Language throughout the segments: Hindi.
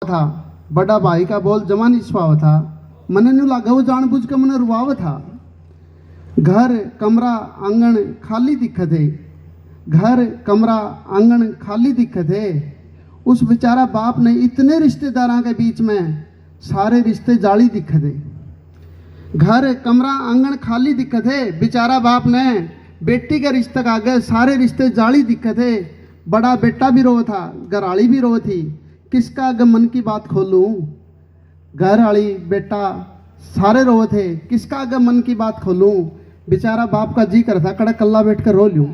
था। बड़ा भाई का बोल जवानी स्वभाव था। मन न्यू लागा वो जानबूझ के मन रुआव था। घर कमरा आंगन खाली दिखत है। घर कमरा आंगन खाली दिखत है। उस बेचारा बाप ने इतने रिश्तेदारों के बीच में सारे रिश्ते जाली दिखत है। घर कमरा आंगन खाली दिखत है। बेचारा बाप ने बेटी के रिश्ते का आगे सारे रिश्ते जाली दिखत है। बड़ा बेटा भी रो था, घरआली भी रो थी। किसका आगे मन की बात खोलूं? घरआली बेटा सारे रो थे, किसका आगे मन की बात खोलूं? बेचारा बाप का जी करता कड़ा कल्ला बैठ कर रो लूं।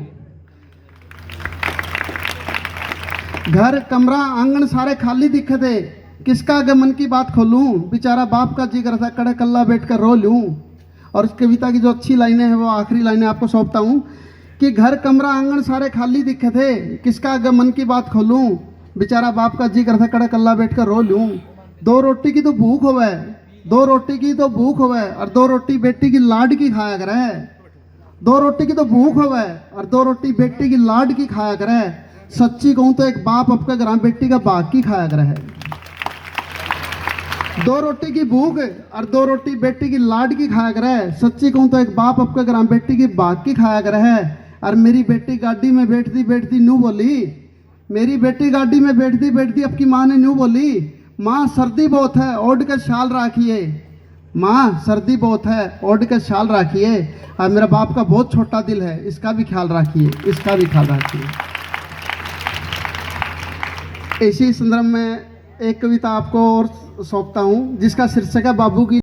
घर कमरा आंगन सारे खाली दिखे थे, किसका आगे मन की बात खोलूं? बेचारा बाप का जी करता कड़ा कल्ला बैठ कर रो लूं। और इस कविता की जो अच्छी लाइनें हैं वो आखिरी लाइनें आपको सौंपता हूं कि घर कमरा आंगन सारे खाली दिखे थे, किसका आगे मन की बात खोलूं? बेचारा बाप का जी करता कड़ा कल्ला बैठ कर रो लूं। दो रोटी की तो भूख होवे, दो रोटी की तो भूख होवे और दो रोटी बेटी की लाड की खाया करे। दो रोटी की तो भूख होवे और दो रोटी बेटी की लाड की खाया करे। सच्ची कहूं तो एक बाप अपने घर बेटी का भाग की खाया करे है। दो रोटी की भूख और दो रोटी बेटी की लाड की खाया करे। सच्ची कहूं तो एक बाप अपने घर बेटी की भाग की खाया करे है। और मेरी बेटी गाड़ी में बैठती बैठती न्यू बोली, मेरी बेटी गाड़ी में बैठती बैठती अब की माँ ने न्यू बोली, माँ सर्दी बहुत है ओढ़ कर शाल राखिए। माँ सर्दी बहुत है ओढ़ कर शाल राखिए। और मेरा बाप का बहुत छोटा दिल है, इसका भी ख्याल रखिए, इसका भी ख्याल रखिए। इसी संदर्भ में एक कविता आपको और सौंपता हूँ जिसका शीर्षक है बाबू की